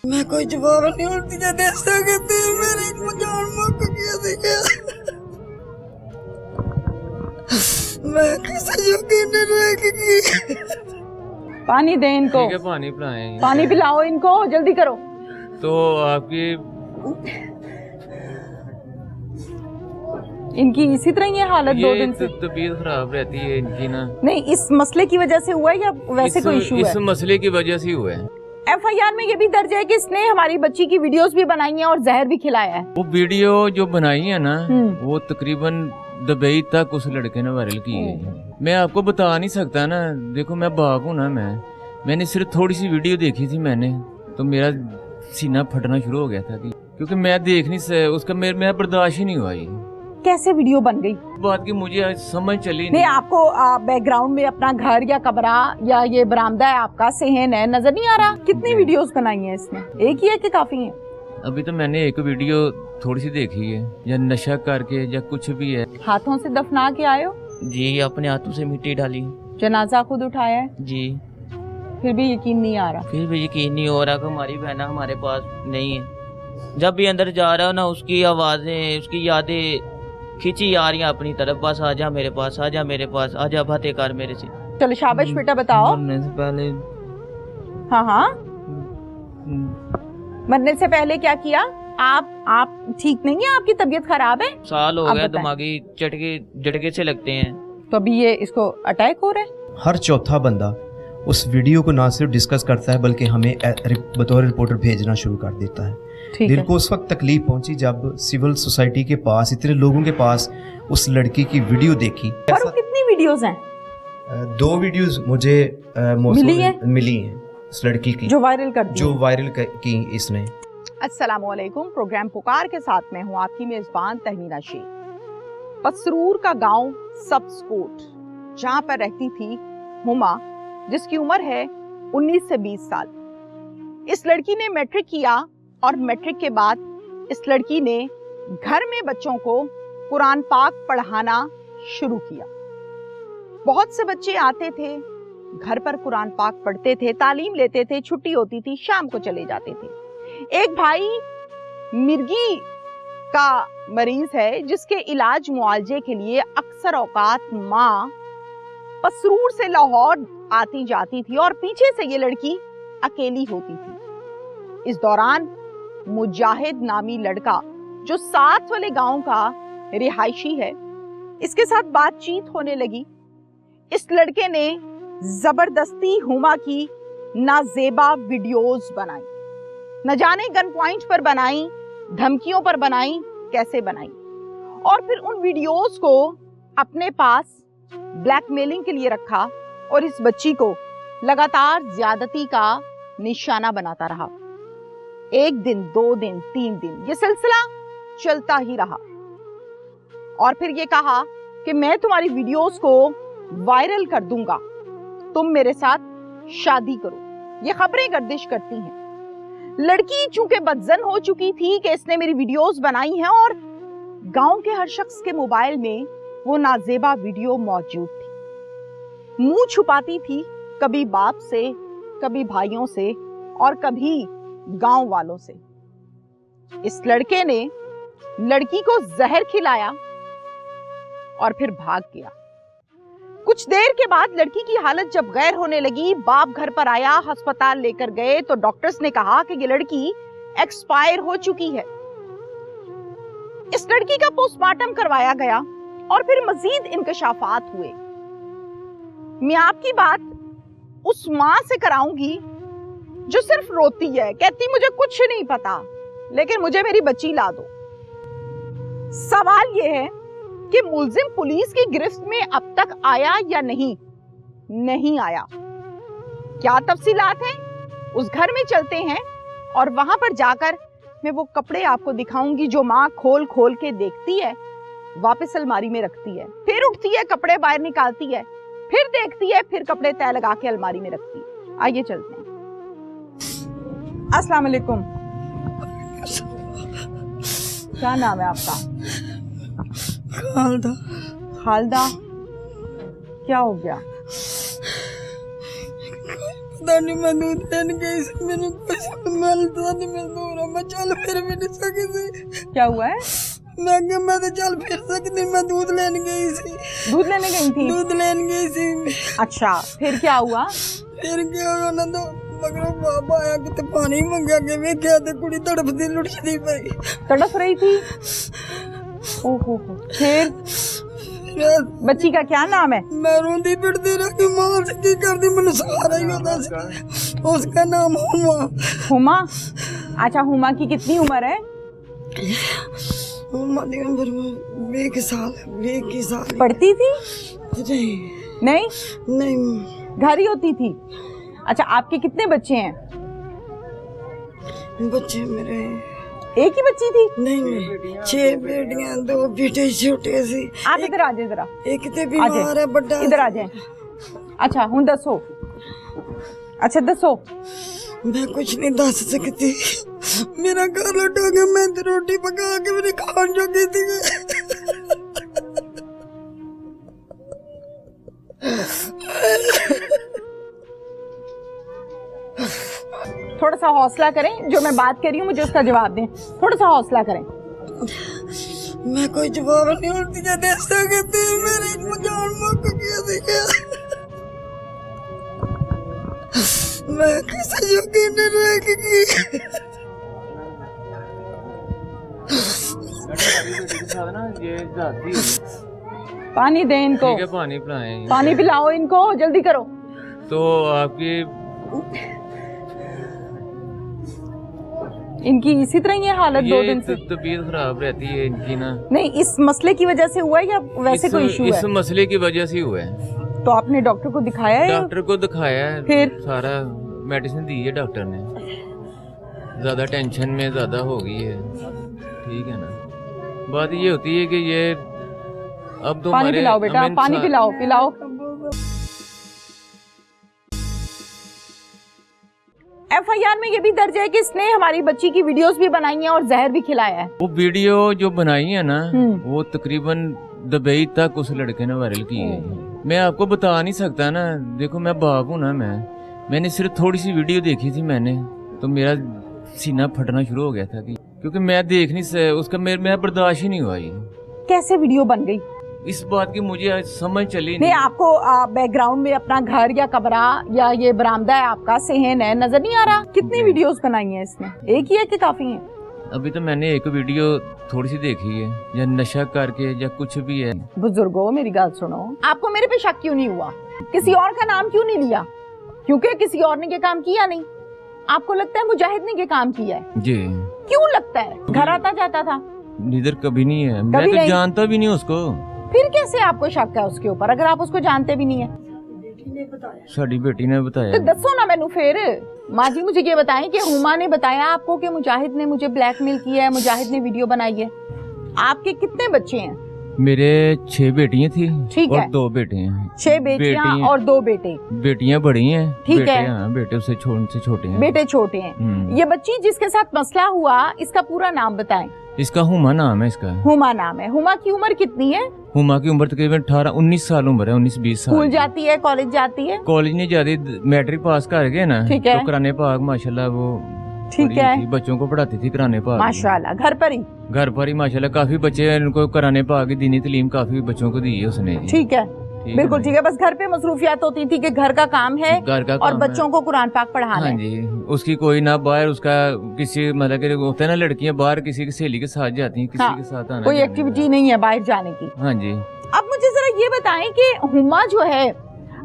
मैं कोई जवाब नहीं उल्टी दे सकती, मेरी जान मुक गया। मैं किसी यकीन नहीं रहेगी। पानी दे इनको। ठीक है, पानी पिलाएं। पानी पिलाओ इनको, जल्दी करो। तो आपकी इनकी इसी तरह ये हालत 2 दिन से तबीयत खराब रहती है इनकी ना। नहीं, इस मसले की वजह से हुआ है या वैसे कोई इशू है? इस मसले की वजह से हुआ है। FIR में ये भी दर्ज है कि इसने हमारी बच्ची की वीडियोस भी बनाई हैं और जहर भी खिलाया है। वो वीडियो जो बनाई है ना, वो तकरीबन दुबई तक उस लड़के ने वायरल की है। मैं आपको बता नहीं सकता ना, देखो मैं बाप हूँ ना, मैंने सिर्फ थोड़ी सी वीडियो देखी थी मैंने, तो मेरा सीना फटना शुरू हो गया था क्योंकि मैं देख नहीं उसका मेरा बर्दाश्त ही नहीं हुआ। ये कैसे वीडियो बन गई? बात की मुझे समझ चली नहीं। आपको बैकग्राउंड में अपना घर या कमरा या ये बरामदा है आपका, सेहन है, नजर नहीं आ रहा? कितनी वीडियोस बनाई हैं इसने? एक ही है कि काफी है? अभी तो मैंने एक वीडियो थोड़ी सी देखी है, या नशा करके या कुछ भी है। हाथों से दफना के आए हो? जी, अपने हाथों से मिट्टी डाली। जनाजा खुद उठाया है? जी। फिर भी यकीन नहीं आ रहा? फिर भी यकीन नहीं हो रहा कि हमारी बहना हमारे पास नहीं है। जब भी अंदर जा रहा हो ना, उसकी आवाजें, उसकी यादें खींची आ रही हैं अपनी तरफ। बस आजा मेरे पास, आजा मेरे पास, आजा बातें कर मेरे से। चलो शाबाश बेटा, बताओ। मरने से पहले हाँ मरने से पहले क्या किया? आप ठीक नहीं है? आपकी तबीयत खराब है? साल हो गया, दिमागी झटके से लगते हैं। तो अभी ये इसको अटैक हो रहा है? हर चौथा बंदा उस वीडियो को ना सिर्फ डिस्कस करता है बल्कि हमें बतौर रिपोर्टर भेजना शुरू कर देता है। दिल को उस वक्त तकलीफ पहुंची जब सिविल सोसाइटी के पास, इतने लोगों के पास उस लड़की की वीडियो देखी। और कितनी वीडियोस हैं? 2 वीडियोस मुझे मिली हैं उस लड़की की, जो वायरल की इसने। अस्सलामुअलैकुम। प्रोग्राम पुकार के साथ में हूँ आपकी मेजबान तहमीना शेख। पसरूर का गांव सब्सकोट, जहाँ पर रहती थी हुमा, जिसकी उम्र है 19 से 20 साल। इस लड़की ने मैट्रिक किया और मैट्रिक के बाद इस लड़की ने घर में बच्चों को कुरान पाक पढ़ाना शुरू किया। बहुत से बच्चे आते थे, घर पर कुरान पाक पढ़ते थे, तालीम लेते थे, छुट्टी होती थी, शाम को चले जाते थे। एक भाई मिर्गी का मरीज है, जिसके इलाज मुआवजे के लिए अक्सर औकात माँ पसरूर से लाहौर आती जाती थी और पीछे से ये लड़की अकेली होती थी। इस दौरान मुजाहिद नामी लड़का, जो साथ वाले गांव का रिहायशी है, इसके साथ बातचीत होने लगी। इस लड़के ने जबरदस्ती हुमा की नाजेबा वीडियोस बनाई, न जाने गन पॉइंट पर बनाई, धमकियों पर बनाई, कैसे बनाई, और फिर उन वीडियोस को अपने पास ब्लैकमेलिंग के लिए रखा और इस बच्ची को लगातार ज्यादती का निशाना बनाता रहा। 1 दिन, 2 दिन, 3 दिन ये सिलसिला चलता ही रहा और फिर ये कहा कि मैं तुम्हारी वीडियोस को वायरल कर दूंगा, तुम मेरे साथ शादी करो। ये खबरें गर्दिश करती हैं। लड़की चूंकि बदजन हो चुकी थी कि इसने मेरी वीडियोस बनाई हैं और गांव के हर शख्स के मोबाइल में वो नाजेबा वीडियो मौजूद थी। मुंह छुपाती थी, कभी बाप से, कभी भाइयों से और कभी गांव वालों से। इस लड़के ने लड़की को जहर खिलाया और फिर भाग गया। कुछ देर के बाद लड़की की हालत जब गैर होने लगी, बाप घर पर आया, अस्पताल लेकर गए तो डॉक्टर्स ने कहा कि ये लड़की एक्सपायर हो चुकी है। इस लड़की का पोस्टमार्टम करवाया गया और फिर मजीद इंकशाफात हुए। मैं आपकी बात उस माँ से कराऊंगी जो सिर्फ रोती है, कहती मुझे कुछ नहीं पता, लेकिन मुझे मेरी बच्ची ला दो। सवाल यह है कि मुल्जिम पुलिस की गिरफ्त में अब तक आया या नहीं? नहीं आया। क्या तफसीलात हैं? उस घर में चलते हैं और वहां पर जाकर मैं वो कपड़े आपको दिखाऊंगी जो माँ खोल खोल के देखती है, वापस अलमारी में रखती है, फिर उठती है, कपड़े बाहर निकालती है, फिर देखती है, फिर कपड़े तय लगा के अलमारी में रखती है। आइए चलते हैं। अस्सलाम वालेकुम। क्या नाम है आपका? खालदा। खालदा, क्या हो गया? पता नहीं मैं दूध लेने गई थी, मैंने कुछ मिलता नहीं, मैं दूर मैं चल फिर भी नहीं सकी थी। क्या हुआ है? मैं तो चल फिर सकती, मैं दूध लेने गई थी। दूध लेने गई थी? दूध लेने गई थी। अच्छा, फिर क्या हुआ? फिर क्या हुआ ना, तो मगर बाबा आया कि पानी मंगा के वे क्या थे, कुड़ी तड़पती लुटती पई, तड़प रही थी। ओहो, फिर बच्ची का क्या नाम है? मैं रोंदी पिटती रही, मां से की करती, मैंने सहारा ही होता सी। उसका नाम हुमा। हुमा? अच्छा, हुमा की कितनी उम्र है? हुमा की उम्र 20 साल। पढ़ती थी? नहीं नहीं, घर ही होती थी। अच्छा, आपके कितने बच्चे हैं? बच्चे मेरे एक ही बच्ची थी? नहीं, 6 बेटियां, 2 बेटे छोटे सी। आप इधर आ जाए जरा। एक ते बीमार है बड़ा। इधर आ जाए। अच्छा, हुन दसो। अच्छा दसो। मैं कुछ नहीं दस सकती, मेरा घर लुट हो गया, मैं तो रोटी पका के मेरे खान जोगी थी। थोड़ा सा हौसला करें, जो मैं बात कर रही हूँ मुझे उसका जवाब दें। थोड़ा सा हौसला करें। मैं कोई जवाब नहीं उल्टी दे सकती, मेरे जान मुक गया। मैं किसी जोगी नहीं रहेगी। पानी दें इनको। ठीक है, पानी पिलाएं। पानी पिलाओ इनको, जल्दी करो। तो आपकी इनकी इसी तरह ये हालत 2 दिन से? तबीयत खराब रहती है इनकी ना। नहीं, इस मसले की वजह से हुआ है या वैसे कोई इशू है? इस मसले की वजह से हुआ है। तो आपने डॉक्टर को दिखाया है? डॉक्टर को दिखाया है, फिर सारा मेडिसिन दी है डॉक्टर ने। ज्यादा टेंशन में ज्यादा हो गई है, ठीक है ना। बात ये होती है कि ये अब तो पानी पिलाओ बेटा, पानी पिलाओ। FIR में ये भी दर्ज है कि इसने हमारी बच्ची की वीडियोस भी बनाई हैं और जहर भी खिलाया है। वो वीडियो जो बनाई है ना, वो तकरीबन दुबई तक उस लड़के ने वायरल की है। मैं आपको बता नहीं सकता ना, देखो मैं बाप हूँ ना, मैंने सिर्फ थोड़ी सी वीडियो देखी थी मैंने, तो मेरा सीना फटना शुरू हो गया था क्योंकि मैं देख नहीं उसका मेरा बर्दाश्त ही नहीं हुआ। ये कैसे वीडियो बन गई? इस बात की मुझे समझ चली नहीं। आपको बैकग्राउंड में अपना घर या कमरा या ये बरामदा है आपका, सहन है, नजर नहीं आ रहा? कितनी वीडियोस बनाई हैं इसने? एक ही है कि काफी हैं? अभी तो मैंने एक वीडियो थोड़ी सी देखी है, या नशा करके या कुछ भी है। बुजुर्गो मेरी बात सुनो, आपको मेरे पे शक क्यों नहीं हुआ? किसी और का नाम क्यों नहीं लिया? क्योंकि किसी और ने ये काम किया नहीं। आपको लगता है मुजाहिद ने ये काम किया है? जी। क्यों लगता है? घर आता जाता था? इधर कभी नहीं है, मैं तो जानता भी नहीं उसको। फिर कैसे आपको शक है उसके ऊपर अगर आप उसको जानते भी नहीं है? साड़ी बेटी ने बताया। तो दसो ना मैनू फिर। माँ जी मुझे ये बताएं कि हुमा ने बताया आपको कि मुजाहिद ने मुझे ब्लैकमेल किया है, मुजाहिद ने वीडियो बनाई है। आपके कितने बच्चे हैं? मेरे 6 बेटियां थी। ठीक और है। 2 बेटे हैं। 6 बेटियां और 2 बेटे। बेटियां बड़ी हैं। ठीक है। हाँ, बेटे उससे छोटे हैं। बेटे छोटे हैं। ये बच्ची जिसके साथ मसला हुआ, इसका पूरा नाम बताएं। इसका हुमा नाम है। इसका हुमा नाम है। हुमा की उम्र कितनी है? हुमा की उम्र तकरीबन 18-19 साल उम्र है, 19-20 साल। स्कूल जाती है, कॉलेज जाती है? कॉलेज नहीं जाती, मैट्रिक पास कर गए ना। ठीक है। तो कराने पाक माशाल्लाह वो ठीक है, बच्चों को पढ़ाती थी कराने पाक। माशाल्लाह। घर पर ही माशाल्लाह काफी बच्चे उनको कराने पाक की दीनी तालीम काफी बच्चों को दी है उसने। ठीक है, बिल्कुल ठीक है। बस घर पे मसरूफियात होती थी कि घर का काम है, घर का और बच्चों को कुरान पाक पढ़ाना है। हाँ जी, उसकी कोई ना बाहर उसका किसी मतलब कि होता है ना, लड़कियां बाहर किसी की सहेली के साथ जाती हैं, किसी के साथ आना कोई एक्टिविटी नहीं है बाहर जाने की। हाँ जी। अब मुझे जरा ये बताएं कि हुमा जो है,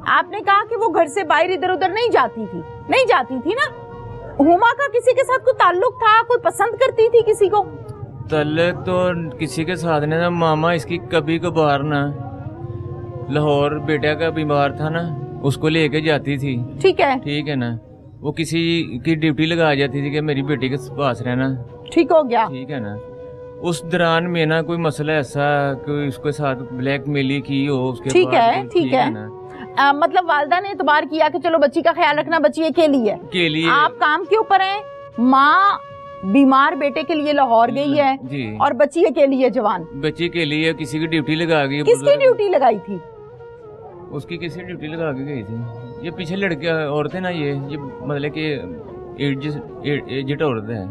आपने कहा कि वो घर से बाहर इधर उधर नहीं जाती थी ना? हुमा का किसी के साथ कोई ताल्लुक था? कोई पसंद करती थी किसी को? ताल्लुक तो किसी के साथ नहीं था। मामा इसकी कभी कभार ना लाहौर बेटा का बीमार था ना, उसको लेके जाती थी। ठीक है ना, वो किसी की ड्यूटी लगा जाती थी कि मेरी बेटी के पास रहना। ठीक हो गया। ठीक है ना। उस दौरान में ना कोई मसला ऐसा कोई उसके साथ ब्लैकमेली की हो उसके ठीक है ना। मतलब वालिदा ने इतबार किया कि चलो बच्ची का ख्याल रखना, बच्ची अकेली है। आप काम के ऊपर हैं, माँ बीमार बेटे के लिए लाहौर गई है जी। और बच्ची अकेली है, जवान बच्ची के लिए किसी की ड्यूटी लगा गई। किसकी ड्यूटी लगाई थी? उसकी किसी ड्यूटी लगा के गई थी। ये पीछे लड़के औरतें ना, ये मतलब कि एजेड औरतें हैं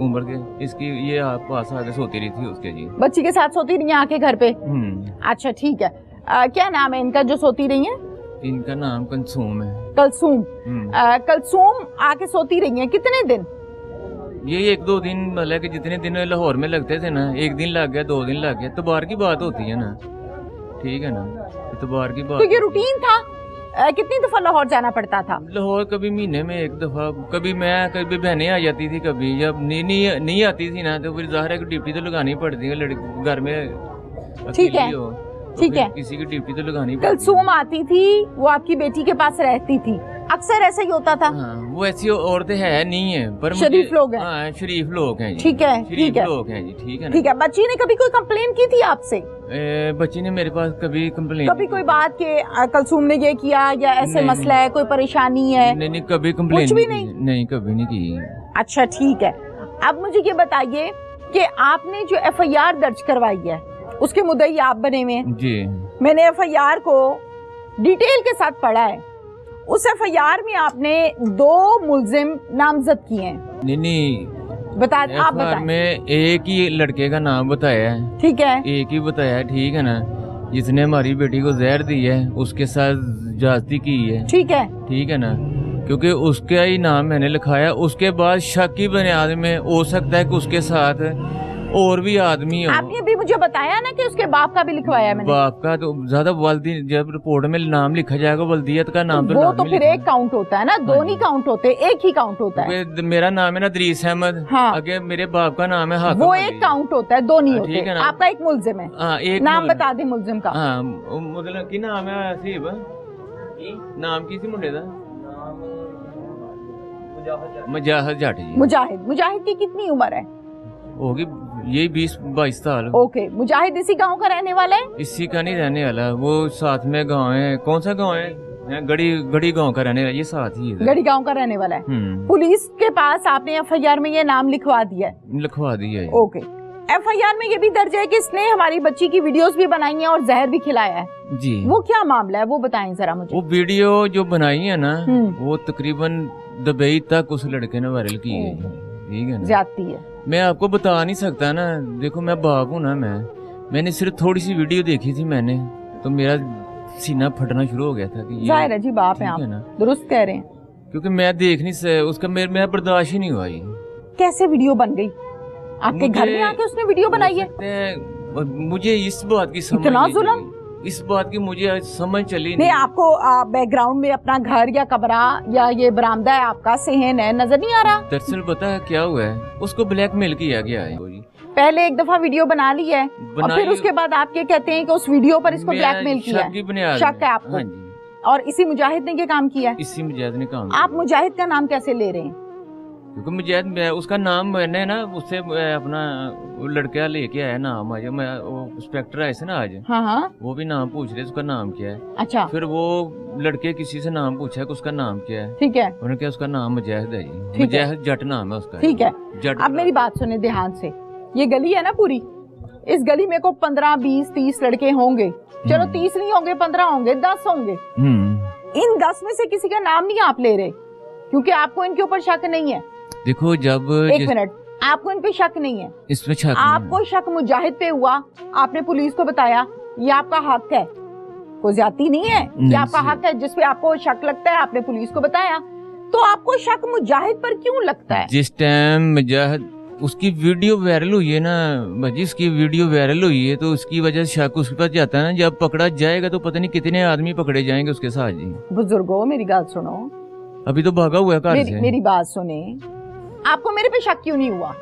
उम्र के, इसकी ये पास आके सोती रही थी उसके जी। बच्ची के साथ सोती रही है आके घर पे? अच्छा ठीक है। क्या नाम है इनका जो सोती रही है? इनका नाम कलसूम है। कलसूम। कलसूम आके सोती रही है कितने दिन? ये 1-2 दिन, मतलब कि जितने दिन लाहौर में लगते थे ना, 1 दिन लग गया, 2 दिन लग गया, इतबार की बात होती है ना, ठीक है ना, इतबार की बात। तो ये रूटीन था? कितनी दफा लाहौर जाना पड़ता था? लाहौर कभी महीने में 1 दफा, कभी मैं, कभी बहनें आ जाती थी, कभी जब नहीं आती थी ना, तो फिर जाहिर है कि ड्यूटी तो लगानी पड़ती है, लड़की घर में ठीक है, ठीक है, किसी की ड्यूटी तो लगानी पड़ती है। कलसूम आती थी, वो आपकी बेटी के पास रहती थी, अक्सर ऐसा ही होता था। हाँ, वो ऐसी औरतें है नहीं है, पर शरीफ लोग हैं। हाँ, शरीफ लोग हैं जी। ठीक है, ठीक है, लोग हैं जी, ठीक है ना। ठीक है। बच्ची ने कभी कोई कंप्लेन की थी आपसे? बच्ची ने मेरे पास कभी कंप्लेन, कभी कोई बात के कलसूम ने ये किया या ऐसे मसला है, कोई परेशानी है? नहीं, कभी कंप्लेन कुछ भी नहीं, कभी नहीं की। अच्छा ठीक है। अब मुझे ये बताइए कि आपने जो FIR दर्ज करवाई है उसके मुद्दई आप बने हुए हैं जी। मैंने FIR को डिटेल के साथ पढ़ा है। उस FIR में आपने 2 मुल्जिम नामजद किए हैं। नहीं, आप बताएं। में एक ही लड़के का नाम बताया है, ठीक है, एक ही बताया है, ठीक है ना, जिसने हमारी बेटी को जहर दी है, उसके साथ ज्यादती की है, ठीक है, ठीक है ना, क्योंकि उसका ही नाम मैंने लिखाया। उसके बाद शक की बुनियाद में हो सकता है कि उसके साथ और भी आदमी हो। आपने भी मुझे बताया ना कि उसके बाप का भी लिखवाया मैंने। बाप का तो ज्यादा, वल्दी जब रिपोर्ट में नाम लिखा जाएगा वल्दियत का नाम, वो तो फिर एक काउंट होता है ना, 2 नहीं काउंट होते, एक ही काउंट होता है। मेरा नाम है ना दरीस अहमद, हाँ। आगे मेरे बाप का नाम है हाकिम वो अली। एक काउंट होता है, 2 नहीं होते। ठीक है ना। आपका एक मुल्जिम है। हाँ, एक नाम बता दे मुल्जिम का। हाँ, मतलब की नाम है हसीब, नाम की सी मुंडे दा? मुजाहिद जाट जी। मुजाहिद की कितनी उम्र है? होगी यही 20-22 साल। ओके, मुजाहिद इसी गांव का रहने वाला है? इसी का नहीं रहने वाला, वो साथ में गांव है। कौन सा गांव है? गड़ी गांव का रहने वाला, ये साथ ही है। गड़ी गांव का रहने वाला है। पुलिस के पास आपने FIR में ये नाम लिखवा दिया है? लिखवा दिया है। ओके। FIR में ये भी दर्ज है कि इसने हमारी बच्ची की वीडियोस भी बनाई हैं और जहर भी खिलाया है जी। वो क्या मामला है, वो बताएं जरा मुझे। वो वीडियो जो बनाई है ना, वो तकरीबन दुबई तक उस लड़के ने वायरल की है, ठीक है ना। ज्यादती है। मैं आपको बता नहीं सकता ना, देखो मैं बाप हूँ ना, मैंने सिर्फ थोड़ी सी वीडियो देखी थी मैंने, तो मेरा सीना फटना शुरू हो गया था कि जाहिर है जी, बाप है आप, दुरुस्त कह रहे हैं। क्योंकि मैं देख नहीं सकता, उसका मेरा बर्दाश्त ही नहीं हुआ। ये कैसे वीडियो बन गई? आपके घर में आके उसने वीडियो बनाई है? मुझे इस बात की समझ, इतना जुल्म, इस बात की मुझे समझ चली नहीं। आपको बैकग्राउंड में अपना घर या कमरा या ये बरामदा है आपका, सेहन है, नजर नहीं आ रहा? दरअसल पता है क्या हुआ है, उसको ब्लैकमेल किया गया है। पहले एक दफा वीडियो बना ली है और फिर उसके बाद आप ये कहते हैं कि उस वीडियो पर इसको ब्लैकमेल किया है। शक है आपको? हाँ जी। और इसी मुजाहिद ने ये काम किया है? इसी मुजाहिद ने काम। आप मुजाहिद का नाम कैसे ले रहे हैं? क्योंकि मुजाहिद, उसका नाम मैंने ना उससे अपना लड़का लेके आया नाम, आज मैं इंस्पेक्टर आए थे ना आज, हाँ, वो भी नाम पूछ रहे उसका नाम क्या है। अच्छा। फिर वो लड़के किसी से नाम पूछा कि उसका नाम क्या है, ठीक है, उन्होंने कहा उसका नाम मुजाहिद है जी, मुजाहिद जट नाम है उसका, ठीक है। जट। अब मेरी बात सुने ध्यान से, ये गली है ना पूरी, इस गली में को 15, 20, 30 लड़के होंगे, चलो 30 नहीं होंगे, 15 होंगे, 10 होंगे। इन 10 में से किसी का नाम नहीं आप ले रहे क्योंकि आपको इनके ऊपर शक नहीं है। देखो जब एक मिनट, आपको इन पे शक नहीं है? इसमें शक आपको शक मुजाहिद पे हुआ, आपने पुलिस को बताया, ये आपका हक है, कोई ज्यादती नहीं है, ये आपका हक है। जिसपे आपको शक लगता है आपने पुलिस को बताया, तो आपको शक मुजाहिद पर क्यों लगता है? जिस टाइम मुजाहिद उसकी वीडियो वायरल हुई है ना भाजी, उसकी वीडियो वायरल हुई है तो उसकी वजह से शक उसके पास जाता है ना। जब पकड़ा जाएगा तो पता नहीं कितने आदमी पकड़े जाएंगे उसके साथ जी। बुजुर्गो मेरी बात सुनो, अभी तो भागा हुआ है घर से। मेरी बात सुने, आपको मेरे पे शक क्यों नहीं हुआ?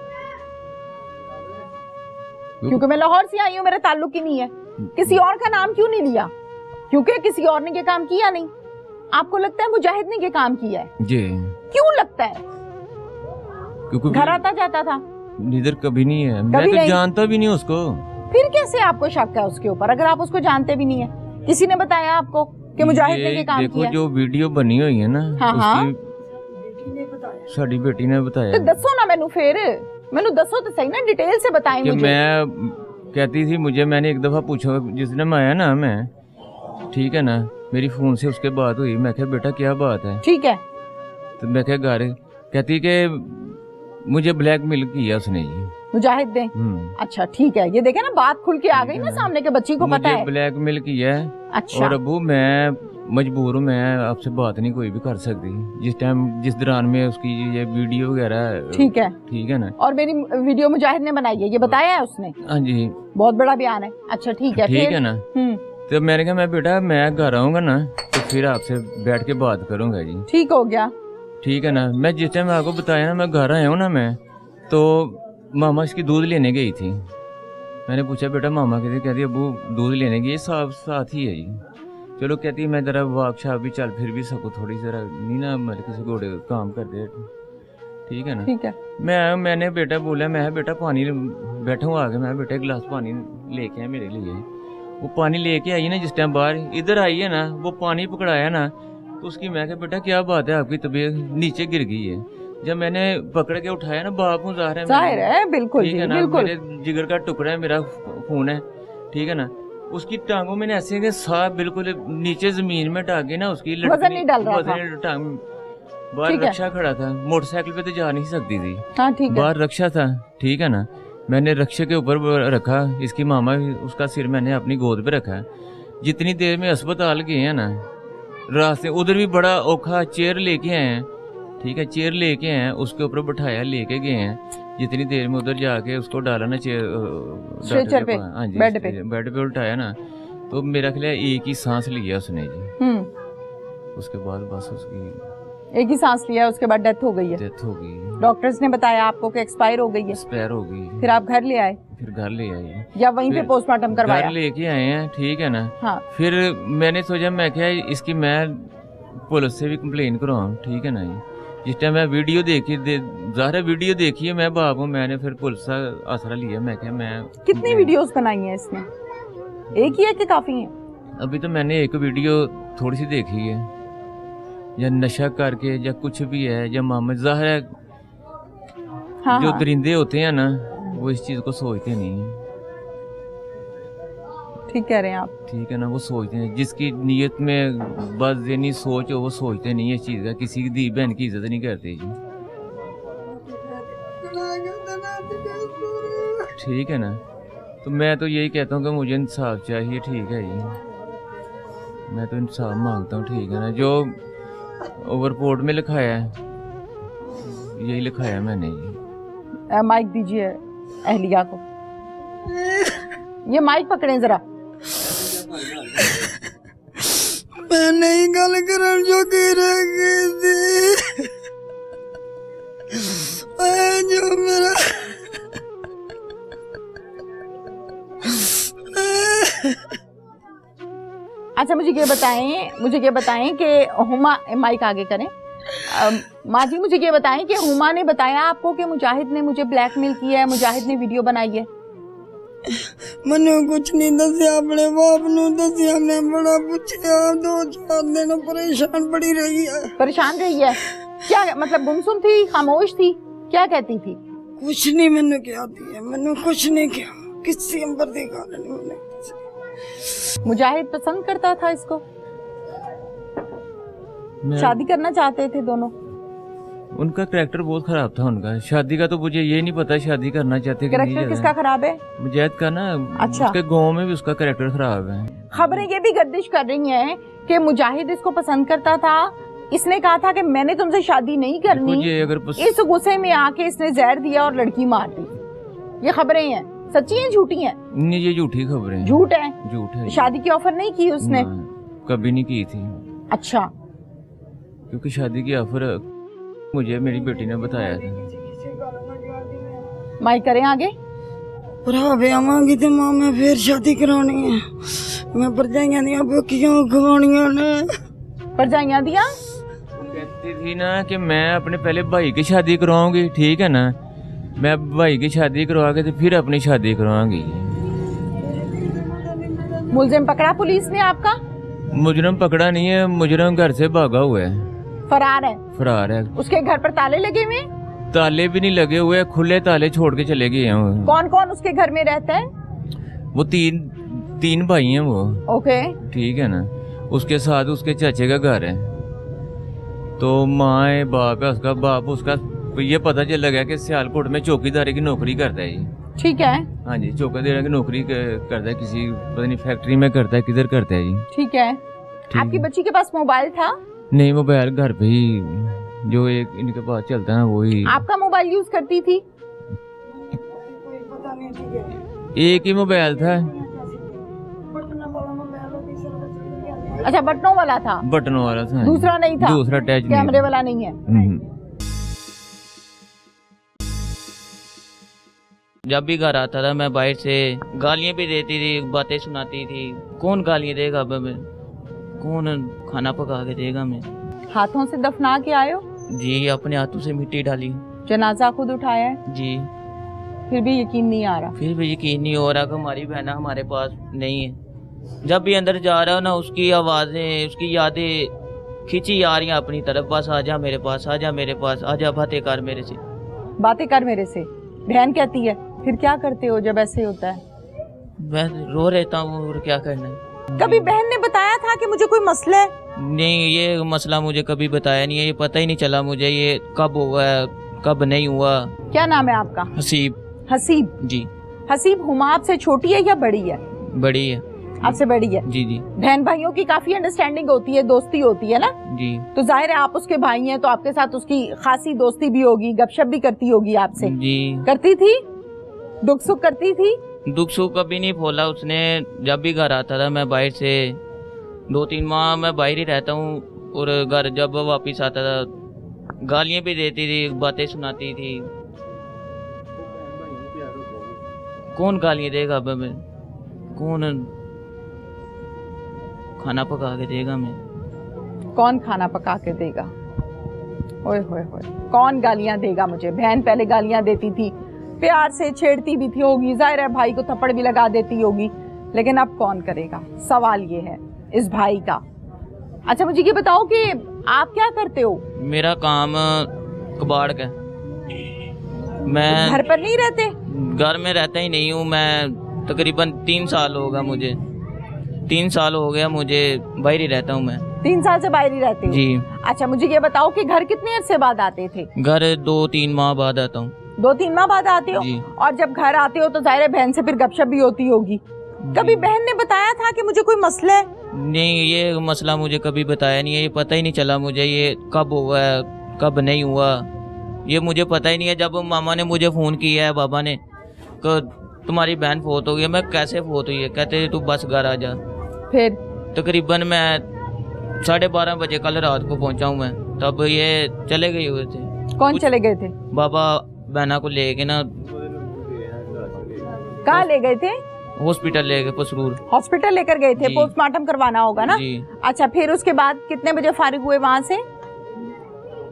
क्योंकि मैं लाहौर से आई हूँ, मेरा ताल्लुक ही नहीं है। किसी और का नाम क्यों नहीं लिया? क्योंकि किसी और ने ये काम किया नहीं। आपको लगता है मुजाहिद ने ये काम किया है जी? क्यों लगता है? क्योंकि घर आता जाता था, इधर कभी नहीं है, मैं तो जानता भी नहीं उसको। फिर कैसे आपको शक है उसके ऊपर अगर आप उसको जानते भी नहीं है? किसी ने बताया आपको कि मुजाहिद ने ये काम देखो किया? जो वीडियो बनी हुई है ना, साड़ी बेटी ने बताया। तो दसो ना मैनू, फिर मैनू दसो तो सही ना, डिटेल से बताएं मुझे। मैं कहती थी, मैंने एक दफा पूछा जिस दिन मैं आया ना, मैं ठीक है ना, मेरी फ़ोन से उसके बात हुई। मैं कहा बेटा क्या बात है? ठीक है। तो मैं कहा घर, कहती कि मुझे ब्लैकमेल किया उसने जी, मुजाहिद ने। अच्छा ठीक है, ये देखे ना बात खुल के आ गई ना सामने के बच्ची को पता है। ब्लैकमेल किया है। अच्छा। और अबू मैं मजबूर हूँ, मैं आपसे बात नहीं कोई भी कर सकती जिस टाइम जिस दौरान में उसकी ये वीडियो वगैरह। ठीक है ना। और मेरी वीडियो मुजाहिद ने बनाई है, ये बताया है उसने? हाँ जी। बहुत बड़ा बयान है। अच्छा ठीक है। ठीक है ना। तो मैंने कहा मैं बेटा मैं घर आऊंगा ना तो फिर आपसे बैठ के बात करूंगा जी। ठीक हो गया। ठीक है ना। मैं जिस टाइम आपको बताया ना मैं घर आया हूँ ना, मैं तो मामा इसकी दूध लेने गई थी। मैंने पूछा बेटा मामा कहती, कहती अबू दूध लेने गई, साथ ही है जी। चलो कहती मैं जरा वर्कशॉप भी चल फिर भी सकूँ थोड़ी जरा नहीं ना, मतलब किसी घोड़े काम कर दे। ठीक है ना। ठीक है। मैंने बेटा बोला, मैं बेटा पानी बैठा हूँ आगे, मैं बेटा एक गिलास पानी लेके आया मेरे लिए। वो पानी लेके आई ना जिस टाइम बाहर इधर आई है ना, वो पानी पकड़ाया ना तो उसकी मैं कहा बेटा क्या बात है आपकी तबीयत नीचे गिर गई है। जब मैंने पकड़ के उठाया ना, बाप हूँ जाहिर है बिल्कुल ठीक है ना, बिल्कुल मेरे जिगर का टुकड़ा है, मेरा खून है। ठीक है ना। उसकी टांगों में ऐसे के साफ बिल्कुल नीचे जमीन में टांगे ना, उसकी वजन नहीं डाल रहा था। टांग बाहर रक्षा खड़ा था, मोटरसाइकिल पे तो जा नहीं सकती थी। हाँ ठीक है। बाहर रक्षा था। ठीक है ना। मैंने रक्षे के ऊपर रखा, इसकी मामा उसका सिर मैंने अपनी गोद पे रखा। जितनी देर में अस्पताल गए हैं ना, रास्ते उधर भी बड़ा औखा चेयर लेके आए हैं। ठीक है, चेयर लेके आए हैं, उसके ऊपर बिठाया लेके गए हैं। जितनी देर में उधर जाके उसको डाला ना चेयर पे, हाँ जी बेड पे उठाया ना, तो मेरा ख्याल है एक ही सांस लिया उसने जी। उसके बाद बस उसकी एक ही सांस लिया, उसके बाद डेथ हो गई है। डेथ हो गई। डॉक्टर्स ने बताया आपको कि एक्सपायर हो गई है। एक्सपायर हो गई। फिर आप घर ले आए? फिर घर ले आए या वहीं पे पोस्टमार्टम करवाया? घर लेके आए हैं। ठीक है ना। हाँ। फिर मैंने सोचा मैं क्या इसकी मैं पुलिस से भी कंप्लेन करवाऊं। ठीक है ना जी। जिस टाइम मैं वीडियो देखी ज़ाहिर वीडियो देखी है, मैं बाप हूँ, मैंने फिर पुलिस का आसरा लिया। मैं क्या मैं कितनी वीडियोस बनाई हैं इसने? एक ही है कि काफी है? अभी तो मैंने एक वीडियो थोड़ी सी देखी है, या नशा करके या कुछ भी है या मामा ज़ाहिर है। हाँ, जो हाँ। दरिंदे होते हैं ना वो इस चीज़ को सोचते नहीं है। ठीक कह रहे हैं आप। ठीक है ना। वो सोचते हैं जिसकी नीयत में बस देनी सोच हो, वो सोचते नहीं है इस चीज़ का, किसी की दी बहन की इज्जत नहीं करते जी। ठीक है ना। तो मैं तो यही कहता हूँ कि मुझे इंसाफ चाहिए। ठीक है जी, मैं तो इंसाफ मांगता हूँ। ठीक है ना। जो ओवरपोर्ट में लिखाया है यही लिखाया मैंने जी। माइक दीजिए अहलिया को। ये माइक पकड़े जरा। मैं नहीं गल करन जो रह गई थी। जो मेरा अच्छा मुझे ये बताएं कि हुमा, माइक आगे करें। माँ जी मुझे ये बताएं कि हुमा ने बताया आपको कि मुजाहिद ने मुझे ब्लैकमेल किया है, मुजाहिद ने वीडियो बनाई है? मैंने कुछ नहीं दसिया, अपने बाप नू दसिया। मैं बड़ा पूछया, 2-4 दिन परेशान पड़ी रही है। परेशान रही है? क्या मतलब गुमसुम थी, खामोश थी, क्या कहती थी? कुछ नहीं मैंने क्या दिया, मैंने कुछ नहीं किया, किसी अंबर दी गल नहीं। मैंने मुजाहिद पसंद करता था इसको? शादी करना चाहते थे दोनों? उनका करैक्टर बहुत खराब था उनका। शादी का तो मुझे ये नहीं पता शादी करना चाहते कि नहीं। करैक्टर किसका खराब है? मुजाहिद का ना। अच्छा। उसके गांव में भी उसका करैक्टर खराब है। खबरें ये भी गर्दिश कर रही हैं कि मुजाहिद इसको पसंद करता था। इसने कहा था कि मैंने तुमसे शादी नहीं करनी, इस गुस्से में आके इसने जहर दिया और लड़की मार दी। ये खबरें हैं, सच्ची हैं झूठी हैं? नहीं, ये झूठी खबरें। झूठ है? झूठ है। शादी की ऑफर नहीं की उसने? कभी नहीं की थी। अच्छा। क्योंकि शादी की ऑफर मुझे मेरी बेटी ने बताया था। माइक करें आगे। भरा ब्यावांगी ते मां मैं फिर शादी करानी है। मैं भरजाइयां दियां भुखियां खवानियां ने। भरजाइयां दियां? कहती थी ना कि मैं अपने पहले भाई की शादी करवाऊंगी। ठीक है ना। मैं भाई की शादी करवा के फिर अपनी शादी करवाऊंगी। मुलजिम पकड़ा पुलिस ने आपका? मुजरम पकड़ा नहीं है, मुजरम घर से भागा हुआ है। फरार है? फरार है। उसके घर पर ताले लगे हुए? ताले भी नहीं लगे हुए, खुले ताले छोड़ के चले गए हैं। कौन कौन उसके घर में रहता है? वो तीन भाई हैं वो। ओके। ठीक है ना। उसके साथ उसके चाचे का घर है। तो माँ है, बाप है उसका। बाप उसका ये पता चला गया कि सियालकोट में चौकीदारी की नौकरी करता है ये। ठीक है। हाँ जी, चौकीदारी की नौकरी करता है, किसी पता नहीं फैक्ट्री में करता है, किधर करता है जी। ठीक है। आपकी बच्ची के पास मोबाइल था? नहीं, मोबाइल घर पे ही जो एक इनके पास चलता है ना वही। आपका मोबाइल यूज करती थी? एक ही मोबाइल था। अच्छा, बटनों वाला था? बटनों वाला था। दूसरा नहीं था? दूसरा अटैच कैमरे वाला नहीं है। जब भी घर आता था मैं बाहर से गालियां भी देती थी, बातें सुनाती थी। कौन गालियां देगा अब हमें, कौन खाना पका के देगा हमें। हाथों से दफना के आयो? जी, अपने हाथों से मिट्टी डाली। जनाजा खुद उठाया है? जी। फिर भी यकीन नहीं आ रहा? फिर भी यकीन नहीं हो रहा कि हमारी बहना हमारे पास नहीं है। जब भी अंदर जा रहा हो ना, उसकी आवाज़ें, उसकी यादें खींची आ रही हैं अपनी तरफ। बस आजा मेरे पास, आजा मेरे पास, आजा बातें कर मेरे से। बातें कर मेरे से, बहन कहती है। फिर क्या करते हो जब ऐसे होता है? मैं रो रहता हूँ, और क्या करना है। कभी बहन ने बताया था कि मुझे कोई मसला है? नहीं, ये मसला मुझे कभी बताया नहीं है। ये पता ही नहीं चला मुझे ये कब हुआ है, कब नहीं हुआ। क्या नाम है आपका? हसीब। हसीब जी। हसीब, हुमा आपसे छोटी है या बड़ी है? बड़ी है। आपसे बड़ी है? जी जी। बहन भाइयों की काफी अंडरस्टैंडिंग होती है, दोस्ती होती है ना? जी। तो जाहिर है आप उसके भाई हैं, तो आपके साथ उसकी खासी दोस्ती भी होगी, गपशप भी करती होगी आपसे। जी। करती थी? दुख सुख करती थी? दुख सुख कभी नहीं बोला उसने। जब भी घर आता था मैं बाहर से 2-3 माह मैं बाहर ही रहता हूँ, और घर जब वापिस आता था गालियाँ भी देती थी, बातें सुनाती थी। कौन गालियाँ देगा अब हमें, कौन खाना पका के देगा हमें। कौन खाना पका के देगा? ओए होए होए, कौन गालियां देगा मुझे? बहन पहले गालियां देती थी, प्यार से छेड़ती भी थी होगी, जाहिर है भाई को थप्पड़ भी लगा देती होगी, लेकिन अब कौन करेगा? सवाल ये है इस भाई का। अच्छा, मुझे ये बताओ कि आप क्या करते हो? मेरा काम कबाड़ का। मैं घर पर नहीं रहते? घर में रहता ही नहीं हूँ मैं। तकरीबन 3 साल होगा मुझे, 3 साल हो गया मुझे बाहर ही रहता हूँ मैं। 3 साल से बाहर ही रहते हो? जी। अच्छा, मुझे ये बताओ कि घर कितने अरसे बाद आते थे? घर 2-3 माह बाद आता हूँ। 2-3 माह बाद आते हो? जी। और जब घर आते हो तो जाहिर है बहन से फिर गपशप भी होती होगी। कभी बहन ने बताया था कि मुझे कोई मसला है? नहीं, ये मसला मुझे कभी बताया नहीं है। ये पता ही नहीं चला मुझे ये कब हुआ है, कब नहीं हुआ, ये मुझे पता ही नहीं है। जब मामा ने मुझे फ़ोन किया है, बाबा ने, कि तुम्हारी बहन फोत हो गई। मैं कैसे फोत हुई है? कहते तू बस घर आ जा। फिर तकरीबन मैं 12:30 बजे कल रात को पहुंचा हूँ मैं, तब ये चले गए हुए थे। कौन चले गए थे? बाबा बहना को लेके ना। कहाँ ले गए थे? हॉस्पिटल ले गए, पसरूर हॉस्पिटल लेकर गए थे, जी। पोस्टमार्टम करवाना होगा ना? जी। अच्छा, फिर उसके बाद कितने बजे फारिग हुए वहाँ से?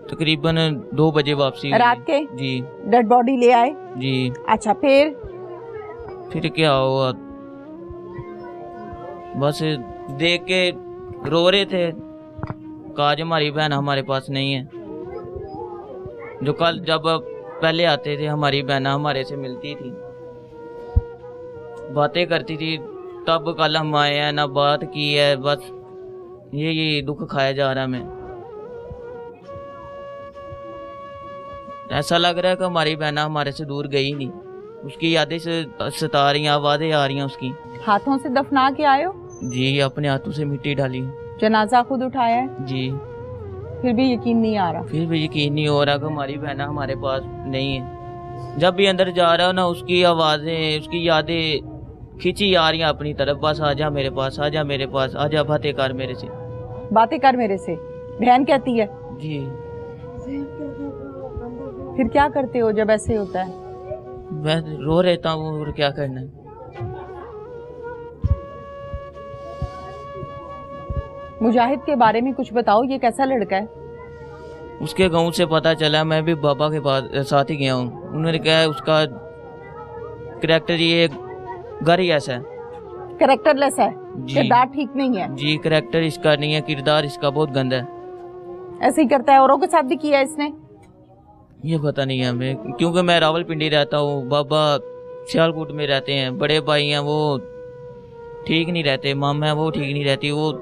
तकरीबन 2 बजे वापसी हुई। रात के? जी। डेड बॉडी ले आए? जी। अच्छा, फिर क्या हुआ? बस देख के रो रहे थे, काज हमारी बहन हमारे पास नहीं है। जो कल जब पहले आते थे हमारी बहन हमारे से मिलती थी, बातें करती थी, तब कल हम आए हैं, ना बात की है। बस ये दुख खाया जा रहा है हमें। ऐसा लग रहा है कि हमारी बहन हमारे से दूर गई नहीं। उसकी यादें से सता रही हैं, आवाज़ें आ रही हैं उसकी। हाथों से दफना के आए हो? जी, अपने हाथों से मिट्टी डाली। जनाजा खुद उठाया है? जी। फिर भी यकीन नहीं आ रहा? फिर भी यकीन नहीं हो रहा कि हमारी बहन हमारे पास नहीं है। जब भी अंदर जा रहा हो ना, उसकी आवाज़ें, उसकी यादें खींची आ रही हैं अपनी तरफ। बस आजा मेरे पास, आजा मेरे पास, आजा बातें कर मेरे से। बातें कर मेरे से, बहन कहती है। जी। फिर क्या करते हो जब ऐसे होता है? मैं रो रहता हूँ, और क्या करना है। मुजाहिद के बारे में कुछ बताओ, ये कैसा लड़का है? उसके गांव से पता चला, मैं भी बाबा के पास साथ ही गया हूँ। उन्होंने कहा उसका करैक्टर ये घर ही ऐसा है, कैरेक्टरलेस है, जी। किरदार ठीक नहीं है। जी, करैक्टर इसका नहीं है, किरदार इसका बहुत गंदा है। ऐसे ही करता है, औरों के साथ भी किया है इसने? ये पता नहीं है हमें, क्योंकि मैं रावलपिंडी रहता हूँ, बाबा सियालकोट में रहते हैं। बड़े भाई हैं वो ठीक नहीं रहते, मामा है वो ठीक नहीं रहती, वो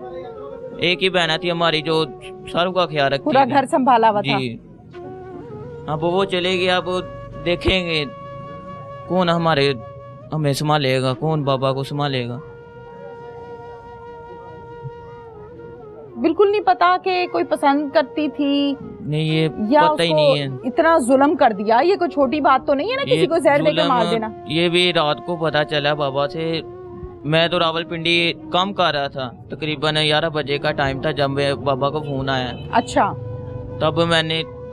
एक ही बहना थी हमारी जो सारों का ख्याल रखती पूरा थी। घर संभाला हुआ था। जी। अब वो चले गए, अब देखेंगे कौन हमें संभालेगा, कौन बाबा को संभालेगा। बिल्कुल नहीं पता कि कोई पसंद करती थी नहीं, ये या पता ही नहीं है। इतना जुल्म कर दिया, ये कोई छोटी बात तो नहीं है ना, किसी को जहर देकर मार देना। ये भी रात को पता चला बाबा से। मैं तो रावलपिंडी काम कर रहा था, तकरीबन 11 बजे का टाइम था जब बाबा को फोन आया। अच्छा। तब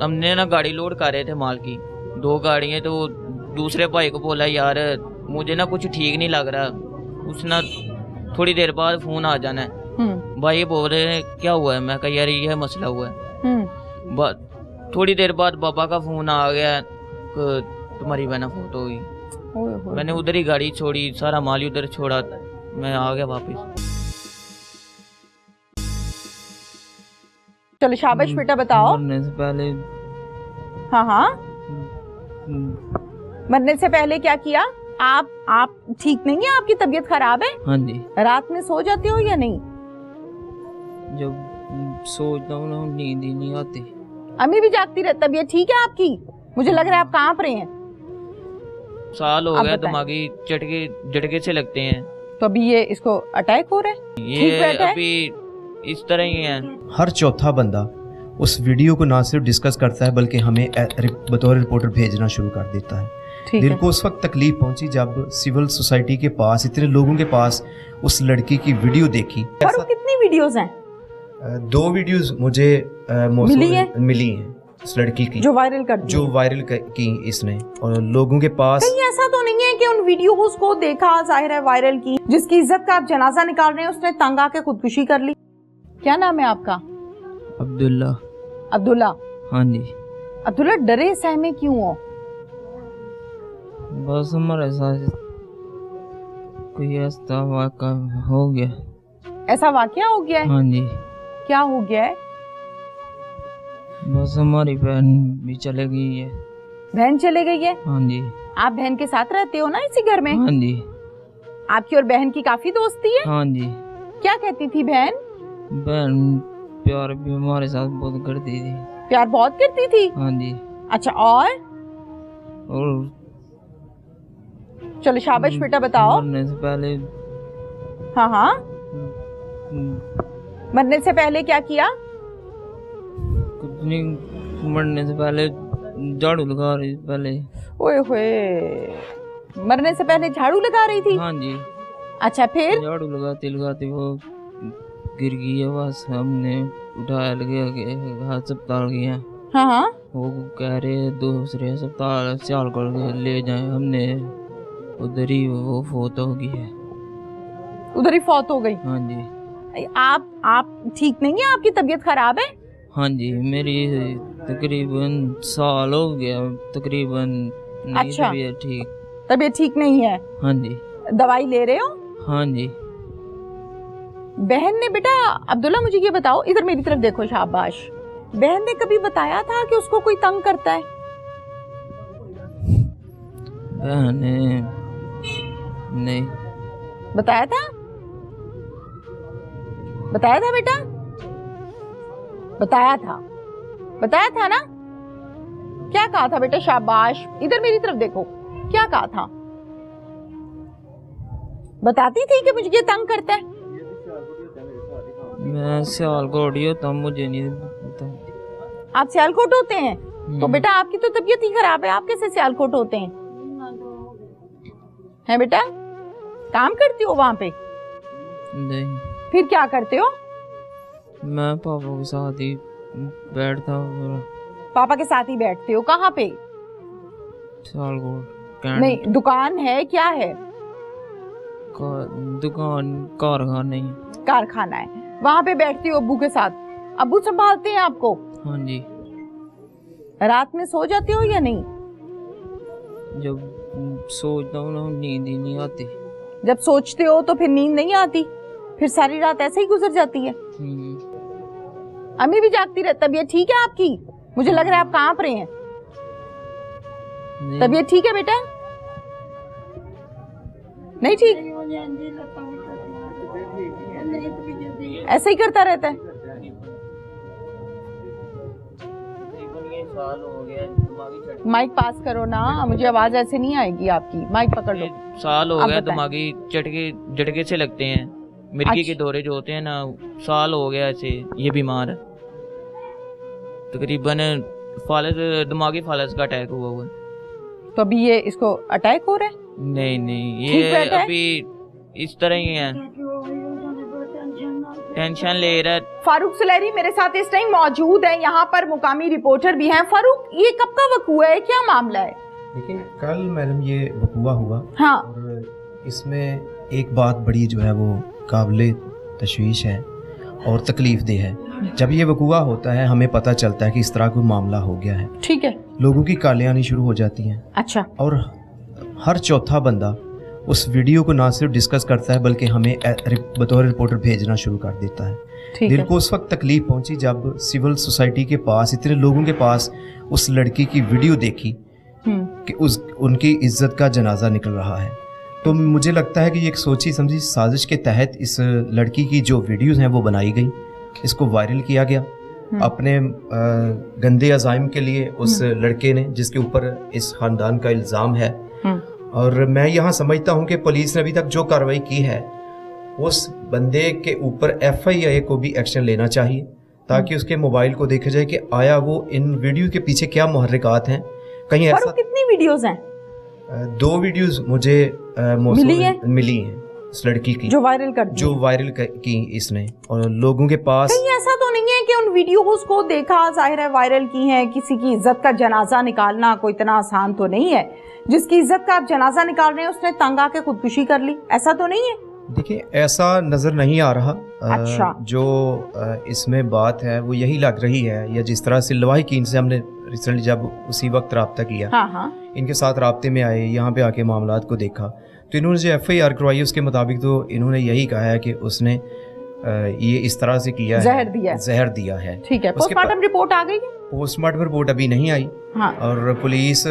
हमने ना गाड़ी लोड कर रहे थे माल की, 2 गाड़ियाँ। तो दूसरे भाई को बोला यार मुझे ना कुछ ठीक नहीं लग रहा, उसने थोड़ी देर बाद फोन आ जाना है। भाई बोल रहे हैं क्या हुआ है, मैं कहा यार ये मसला हुआ है। थोड़ी देर बाद बाबा का फोन आ गया कि तुम्हारी बहना फोट हो गई। मैंने उधर ही गाड़ी छोड़ी, सारा माल उधर छोड़ा, मैं आ गया वापस। चलो शाबाश बेटा, बताओ। मरने से पहले हाँ मरने से पहले क्या किया? आप ठीक नहीं है, आपकी तबीयत खराब है? हाँ जी। रात में सो जाते हो या नहीं? जब सोचता हूँ ना नींद ही नहीं आती। अम्मी भी जागती रहती। तबीयत ठीक है आपकी? मुझे लग रहा है आप कांप रहे हैं। साल हो गया, दिमागी झटके से लगते हैं। तो अभी ये इसको अटैक हो रहा है? ये अभी इस तरह ही है। हर चौथा बंदा उस वीडियो को ना सिर्फ डिस्कस करता है बल्कि हमें बतौर रिपोर्टर भेजना शुरू कर देता है। दिल को उस वक्त तकलीफ पहुंची जब सिविल सोसाइटी के पास इतने लोगों के पास उस लड़की की वीडियो देखी। और कितनी वीडियोस हैं? 2 वीडियोस मुझे मिली हैं उस लड़की की, जो वायरल कर दी, जो वायरल की इसने। और लोगों के पास कहीं ऐसा तो नहीं है कि उन वीडियोस को देखा, जाहिर है वायरल की, जिसकी इज्जत का आप जनाजा निकाल रहे हैं उसने तंग आके खुदकुशी कर ली? क्या नाम है आपका? अब्दुल्ला। अब्दुल्ला? हाँ जी। अब्दुल्ला, डरे सहमे क्यों हो? बस हमारे साथ कोई ऐसा वाक़ा हो गया। ऐसा वाकया हो गया है? हाँ जी। क्या हो गया है? बस हमारी बहन भी चले गई है। बहन चले गई है? हाँ जी। आप बहन के साथ रहते हो ना इसी घर में? हाँ जी। आपकी और बहन की काफी दोस्ती है? हाँ जी। क्या कहती थी बहन? बहन प्यार भी हमारे साथ बहुत करती थी। प्यार बहुत करती थी? हाँ जी। अच्छा, और चलो शाबाश बेटा, बताओ। मरने से पहले हाँ मरने से पहले क्या किया? कुछ नहीं, मरने से पहले झाड़ू लगा रही थी पहले। ओए होए, मरने से पहले झाड़ू लगा रही थी? हाँ जी। अच्छा, फिर? झाड़ू लगाते लगाते वो गिर गई है, बस हमने उठाया, लगे अस्पताल गया। हाँ। वो कह रहे दूसरे अस्पताल सियालकोट ले जाए, हमने उधर ही वो फौत हो गई है। उधर ही फौत हो गई? हाँ जी। आप ठीक नहीं है, आपकी तबीयत खराब है? हाँ जी, मेरी तकरीबन साल हो गया, तकरीबन नहीं। अच्छा, तबीयत ठीक नहीं है? हाँ जी। दवाई ले रहे हो? हाँ जी। बहन ने बेटा, अब्दुल्ला मुझे ये बताओ, इधर मेरी तरफ देखो, शाबाश। बहन ने कभी बताया था कि उसको कोई तंग करता है? बहन ने नहीं बताया था? बताया था बेटा? बताया था ना? क्या कहा था बेटा? शाबाश, इधर मेरी तरफ देखो, क्या कहा था? बताती थी कि मुझे ये तंग करता है? मैं सियालकोट ही होता, मुझे नहीं पता। आप सियालकोट होते हैं? तो बेटा आपकी तो तबीयत ही खराब है, आप कैसे सियालकोट होते हैं? है बेटा, काम करती हो वहां पे? नहीं। फिर क्या करते हो? मैं पापा के साथ ही बैठता हूँ। पापा के साथ ही बैठते हो? कहाँ पे? सियालकोट। नहीं, दुकान है, क्या है? दुकान, कारखाना है, वहाँ पे बैठती हो अब्बू के साथ? अब्बू संभालते हैं आपको? हाँ जी। रात में सो जाते हो या नहीं? जब सोचता हूँ ना नींद ही नहीं आती। जब सोचते हो तो फिर नींद नहीं आती, फिर सारी रात ऐसे ही गुजर जाती है? अम्मी भी जागती रहती। तबीयत ठीक है आपकी? मुझे लग रहा है आप कांप रहे हैं। तबीयत ठीक है बेटा? नहीं ठीक? ऐसे ही करता रहता है। साल हो गया दिमागी झटके। माइक पास करो ना, मुझे आवाज ऐसे नहीं आएगी आपकी, माइक पकड़ लो। साल हो अब गया बताएं। दिमागी झटके से लगते हैं, मिर्गी के अच्छा। दौरे जो होते हैं ना, साल हो गया ऐसे ये बीमार है। तकरीबन दिमागी फालस का अटैक हुआ हुआ है। तो अभी ये इसको अटैक हो रहा है? नहीं ठीक ये बैठा है? अभी इस तरह ही है, टेंशन ले रहा है। फारूक सुलेरी मेरे साथ इस टाइम मौजूद है, यहाँ पर मुकामी रिपोर्टर भी हैं। फारूक, ये कब का वकूआ है, क्या मामला है? देखिए, कल मैडम ये वकूआ हुआ हाँ। और इसमें एक बात बड़ी जो है वो काबिल तशवीश है और तकलीफदेह है। जब ये वकूआ होता है हमें पता चलता है कि इस तरह कोई मामला हो गया है, ठीक है, लोगों की कालें आनी शुरू हो जाती हैं अच्छा, और हर चौथा बंदा उस वीडियो को ना सिर्फ डिस्कस करता है बल्कि हमें बतौर रिपोर्टर भेजना शुरू कर देता है। ठीक दिल है। को उस वक्त तकलीफ पहुंची जब सिविल सोसाइटी के पास इतने लोगों के पास उस लड़की की वीडियो देखी कि उनकी इज्जत का जनाजा निकल रहा है। तो मुझे लगता है कि ये एक सोची समझी साजिश के तहत इस लड़की की जो वीडियोस हैं वो बनाई गई, इसको वायरल किया गया अपने गंदे अज़ाइम के लिए उस लड़के ने, जिसके ऊपर इस खानदान का इल्ज़ाम है। और मैं यहाँ समझता हूँ कि पुलिस ने अभी तक जो कार्रवाई की है उस बंदे के ऊपर FIA को भी एक्शन लेना चाहिए ताकि उसके मोबाइल को देखा जाए कि आया वो इन वीडियो के पीछे क्या मुहर्रिकात हैं। कहीं ऐसा कितनी वीडियोस हैं? 2 वीडियोस मुझे मिली हैं उस लड़की की जो वायरल कर दी, जो वायरल की इसने, और लोगों के पास कहीं ऐसा तो नहीं है कि उन वीडियोस को देखा, जाहिर है वायरल की हैं, किसी की इज्जत का जनाजा निकालना कोई इतना आसान तो नहीं है। जिसकी इज्जत का आप जनाजा निकाल रहे हैं उसने तंग आके खुदकुशी कर ली, ऐसा तो नहीं है? देखिए, ऐसा नजर नहीं आ रहा। अच्छा। जो इसमें बात है वो यही लग रही है, या जिस तरह से लवाहिकीन से हमने रिसेंटली जब उसी वक्त रब्ता किया, हाँ, इनके साथ राब्ते में आए, यहाँ पे आके मामलात को देखा, तो इन्होंने जो FIR करवाई उसके मुताबिक तो इन्होंने यही कहा है कि उसने ये इस तरह से किया है, जहर दिया है। ठीक है, पोस्टमार्टम रिपोर्ट आ गई है? पोस्टमार्टम रिपोर्ट अभी नहीं आई। हाँ। और पुलिस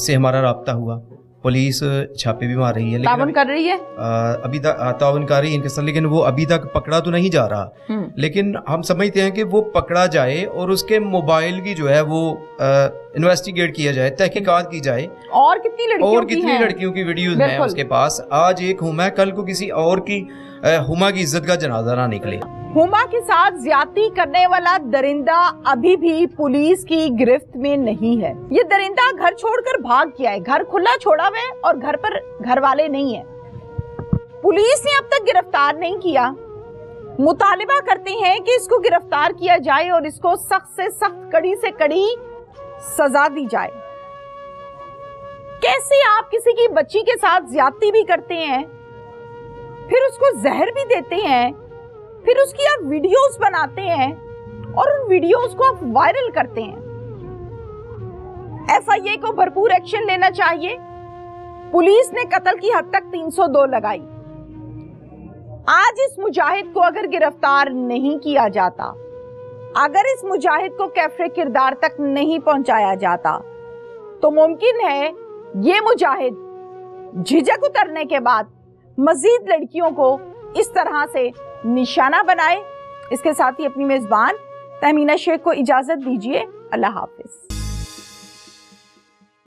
से हमारा राब्ता हुआ, पुलिस छापे भी मार रही है, तावन कर रही है, अभी तक तावन कर रही है इनके साथ, लेकिन वो अभी तक पकड़ा तो नहीं जा रहा। लेकिन हम समझते हैं कि वो पकड़ा जाए और उसके मोबाइल की जो है वो इन्वेस्टिगेट किया जाए, तहकीकात की जाए। और कितनी लड़कियों की वीडियोस हैं उसके पास। आज एक हुमा है, कल को किसी और की हुमा की इज्जत का जनाजा ना निकले। हुमा के साथ ज्यादती करने वाला दरिंदा अभी भी पुलिस की गिरफ्त में नहीं है। ये दरिंदा घर छोड़कर भाग गया है, घर खुला छोड़ा हुआ है और घर पर घर वाले नहीं है। पुलिस ने अब तक गिरफ्तार नहीं किया। मुतालिबा करते हैं कि इसको गिरफ्तार किया जाए और इसको सख्त से सख्त, कड़ी से कड़ी सजा दी जाए। कैसे आप किसी की बच्ची के साथ ज्यादती भी करते हैं, फिर उसको जहर भी देते हैं, फिर उसकी आप वीडियोस बनाते हैं और उन वीडियोस को आप वायरल करते हैं। FIA को भरपूर एक्शन लेना चाहिए। पुलिस ने कत्ल की हद तक 302 लगाई। आज इस मुजाहिद को अगर गिरफ्तार नहीं किया जाता, अगर इस मुजाहिद को कैफरे किरदार तक नहीं पहुंचाया जाता, तो मुमकिन है ये मुजाहिद झिझक उतरने के बाद मजीद लड़कियों को इस तरह से निशाना बनाए। इसके साथ ही अपनी मेजबान तहमीना शेख को इजाजत दीजिए। अल्लाह हाफिज।